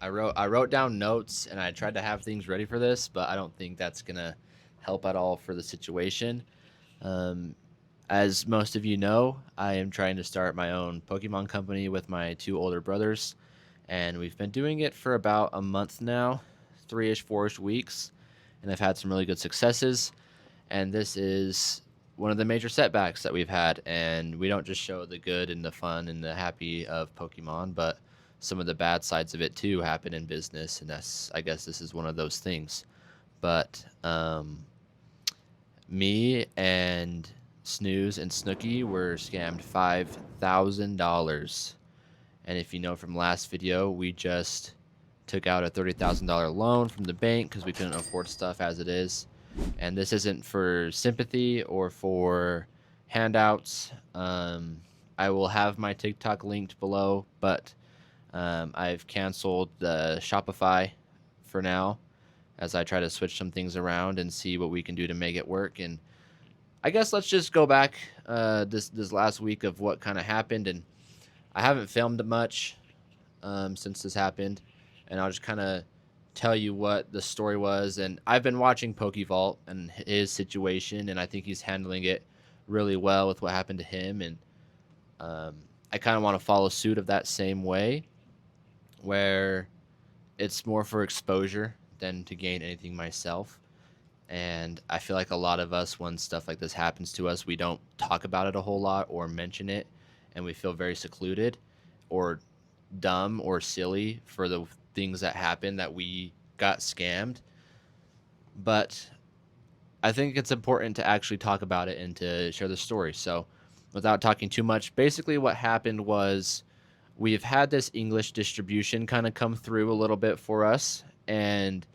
I wrote down notes and I tried to have things ready for this, but I don't think that's gonna help at all for the situation. Um, as most of you know, I am trying to start my own Pokemon company with my two older brothers, and we've been doing it for about a month now, 3-ish, 4-ish weeks, and I've had some really good successes. And this is one of the major setbacks that we've had. And we don't just show the good and the fun and the happy of Pokemon, but some of the bad sides of it too happen in business. And that's, I guess, this is one of those things. But me and Snooze and Snooky were scammed $5,000. And if you know from last video, we just took out a $30,000 loan from the bank because we couldn't afford stuff as it is. And this isn't for sympathy or for handouts. I will have my TikTok linked below, but I've canceled the Shopify for now as I try to switch some things around and see what we can do to make it work. And I guess let's just go back this last week of what kind of happened. And I haven't filmed much since this happened, and I'll just kind of tell you what the story was. And I've been watching Pokevault and his situation, and I think he's handling it really well with what happened to him. And I kind of want to follow suit of that same way, where it's more for exposure than to gain anything myself. And I feel like a lot of us, when stuff like this happens to us, we don't talk about it a whole lot or mention it, and we feel very secluded or dumb or silly for the things that happened that we got scammed. But I think it's important to actually talk about it and to share the story. So, without talking too much, basically what happened was we've had this English distribution kind of come through a little bit for us. And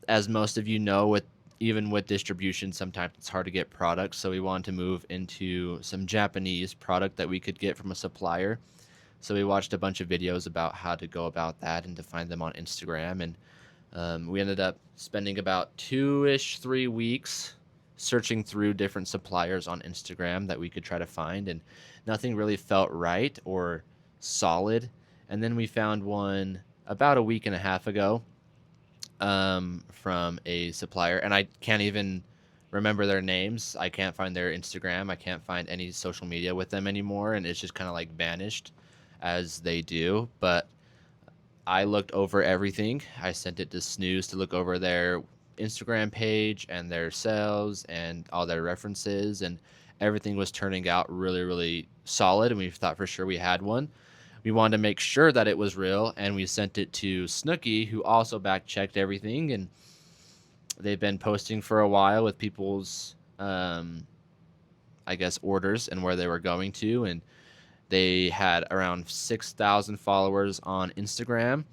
as most of you know, with even with distribution, sometimes it's hard to get products. So we wanted to move into some Japanese product that we could get from a supplier. So we watched a bunch of videos about how to go about that and to find them on Instagram. And we ended up spending about 2-ish, 3 weeks searching through different suppliers on Instagram that we could try to find. And nothing really felt right or solid. And then we found one about a week and a half ago from a supplier. And I can't even remember their names. I can't find their Instagram. I can't find any social media with them anymore. And it's just kind of like vanished as they do. But I looked over everything. I sent it to Snooze to look over their Instagram page and their sales and all their references, and everything was turning out really, really solid. And we thought for sure we had one. We wanted to make sure that it was real, and we sent it to Snooky, who also back checked everything. And they've been posting for a while with people's, I guess, orders and where they were going to. And they had around 6,000 followers on Instagram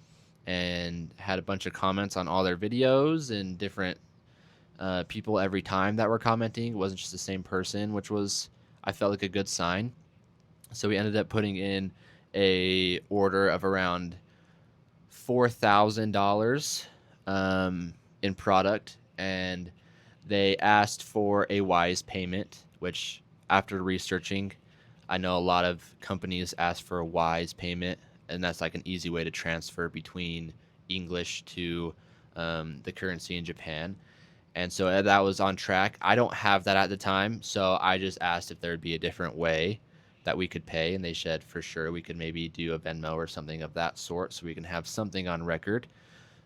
and had a bunch of comments on all their videos, and different people every time that were commenting. It wasn't just the same person, which was, I felt like, a good sign. So we ended up putting in a order of around $4,000 in product, and they asked for a Wise payment, which, after researching, I know a lot of companies ask for a Wise payment, and that's like an easy way to transfer between English to the currency in Japan. And so that was on track. I don't have that at the time, so I just asked if there would be a different way that we could pay, and they said for sure we could maybe do a Venmo or something of that sort so we can have something on record.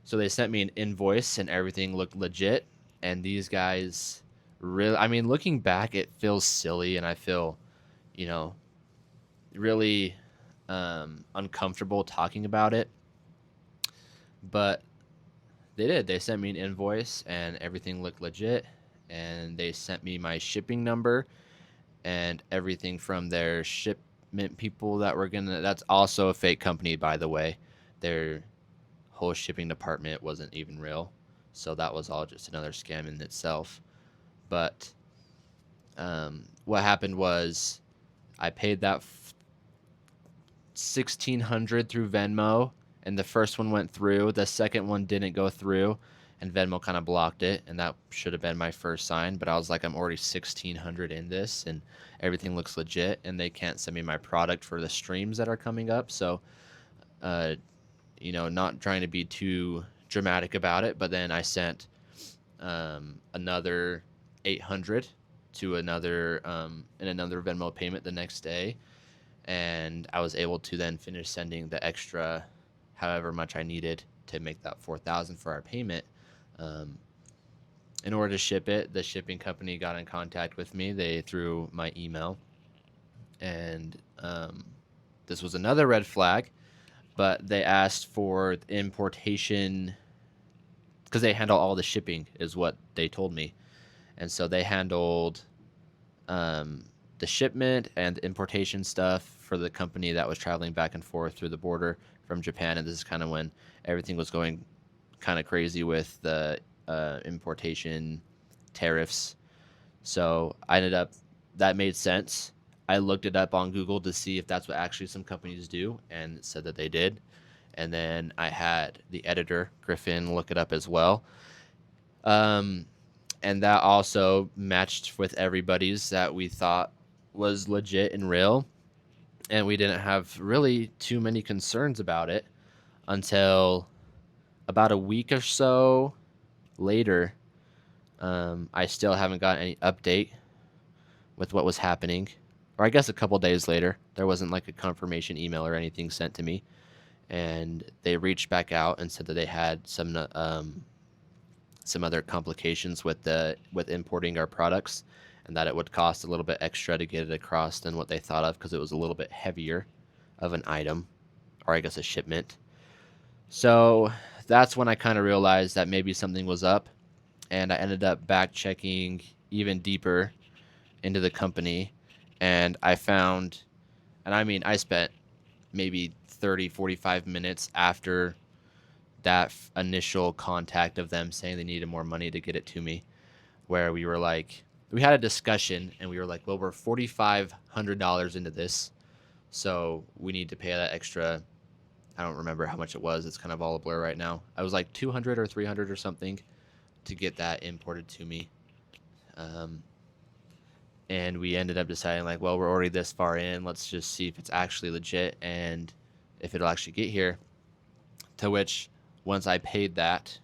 So they sent me an invoice, and everything looked legit. And these guys really, I mean, looking back, it feels silly, and I feel, you know, really uncomfortable talking about it. But they did. They sent me an invoice, and everything looked legit. And they sent me my shipping number and everything from their shipment people that were gonna. That's also a fake company, by the way. Their whole shipping department wasn't even real, so that was all just another scam in itself. But what happened was I paid that 1,600 through Venmo, and the first one went through. The second one didn't go through, and Venmo kind of blocked it, and that should have been my first sign. But I was like, I'm already 1,600 in this, and everything looks legit, and they can't send me my product for the streams that are coming up. So not trying to be too dramatic about it, but then I sent another 800 to another in another Venmo payment the next day, and I was able to then finish sending the extra, however much I needed to make that 4,000 for our payment. Um, in order to ship it, the shipping company got in contact with me. They through my email, and this was another red flag. But they asked for importation because they handle all the shipping, is what they told me, and so they handled the shipment and importation stuff for the company that was traveling back and forth through the border from Japan. And this is kind of when everything was going kind of crazy with the importation tariffs. So I ended up, that made sense. I looked it up on Google to see if that's what actually some companies do, and it said that they did. And then I had the editor, Griffin, look it up as well. And that also matched with everybody's that we thought was legit and real. And we didn't have really too many concerns about it until about a week or so later. I still haven't gotten any update with what was happening. Or I guess a couple days later, there wasn't like a confirmation email or anything sent to me. And they reached back out and said that they had some other complications with importing our products, and that it would cost a little bit extra to get it across than what they thought of because it was a little bit heavier of an item, or I guess a shipment. So that's when I kind of realized that maybe something was up, and I ended up back checking even deeper into the company, and I found, and I mean, I spent maybe 30-45 minutes after that initial contact of them saying they needed more money to get it to me, where we had a discussion and we were like, well, we're $4,500 into this, so we need to pay that extra. I don't remember how much it was. It's kind of all a blur right now. I was like 200 or 300 or something to get that imported to me. And we ended up deciding like, well, we're already this far in. Let's just see if it's actually legit and if it'll actually get here. To which, once I paid that,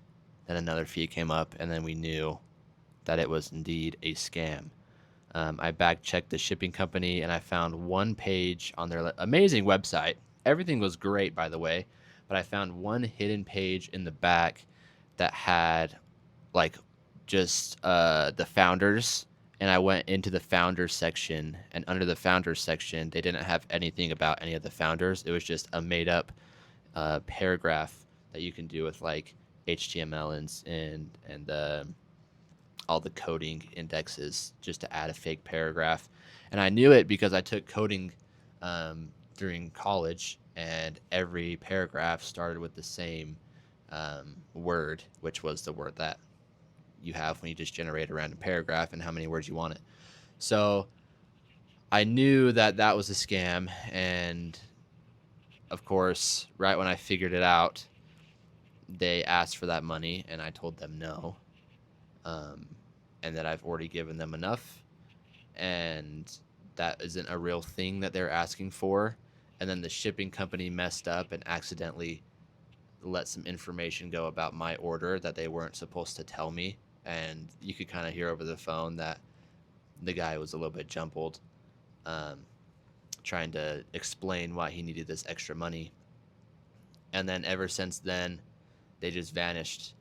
then another fee came up, and then we knew that it was indeed a scam. I back-checked the shipping company, and I found one page on their amazing website. Everything was great, by the way, but I found one hidden page in the back that had like just the founders, and I went into the founders section, and under the founders section, they didn't have anything about any of the founders. It was just a made-up paragraph that you can do with like HTML and all the coding indexes just to add a fake paragraph. And I knew it because I took coding during college, and every paragraph started with the same word, which was the word that you have when you just generate a random paragraph and how many words you want it. So I knew that that was a scam, and of course, right when I figured it out, they asked for that money, and I told them no, and that I've already given them enough, and that isn't a real thing that they're asking for. And then the shipping company messed up and accidentally let some information go about my order that they weren't supposed to tell me, and you could kind of hear over the phone that the guy was a little bit jumbled, trying to explain why he needed this extra money. And then ever since then, they just vanished.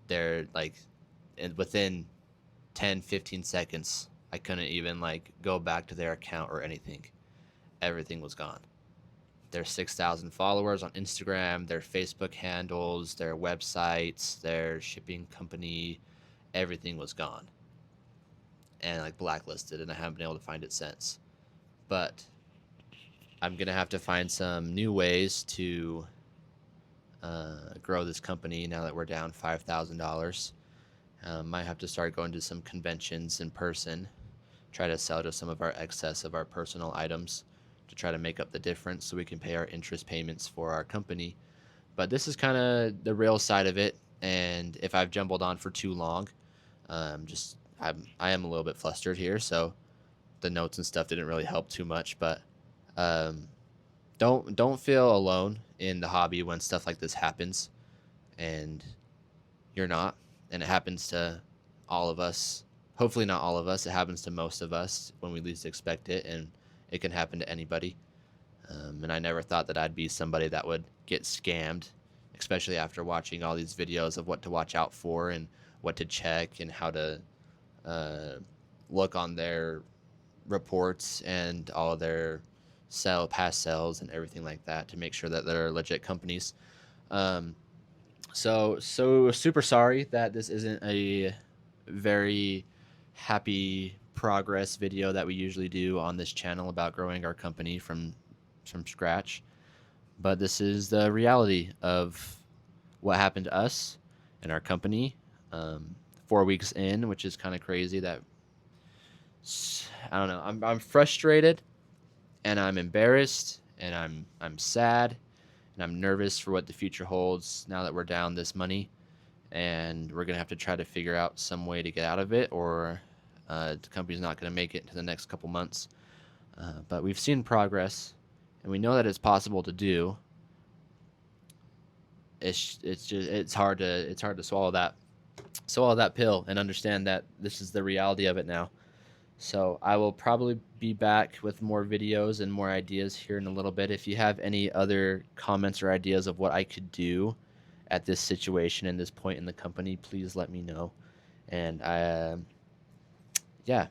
They're like, and within 10-15 seconds, I couldn't even like go back to their account or anything. Everything was gone. Their 6,000 followers on Instagram, their Facebook handles, their websites, their shipping company, everything was gone and like blacklisted, and I haven't been able to find it since. But I'm gonna have to find some new ways to grow this company now that we're down $5,000. Might have to start going to some conventions in person, try to sell to some of our excess of our personal items to try to make up the difference so we can pay our interest payments for our company. But this is kind of the real side of it, and if I've jumbled on for too long, I am a little bit flustered here, so the notes and stuff didn't really help too much. But don't feel alone in the hobby when stuff like this happens, and you're not, and it happens to all of us. Hopefully not all of us. It happens to most of us when we least expect it, and it can happen to anybody. And I never thought that I'd be somebody that would get scammed, especially after watching all these videos of what to watch out for and what to check and how to uh, look on their reports and all their past sales and everything like that to make sure that they're legit companies. Um, so super sorry that this isn't a very happy progress video that we usually do on this channel about growing our company from scratch. But this is the reality of what happened to us and our company. 4 weeks in, which is kind of crazy. That I don't know. I'm frustrated and I'm embarrassed and I'm sad and I'm nervous for what the future holds now that we're down this money, and we're gonna have to try to figure out some way to get out of it, or the company's not gonna make it into the next couple months. But we've seen progress, and we know that it's possible to do. It's hard to swallow that pill and understand that this is the reality of it now. So I will probably be back with more videos and more ideas here in a little bit. If you have any other comments or ideas of what I could do at this situation and this point in the company, please let me know. And yeah,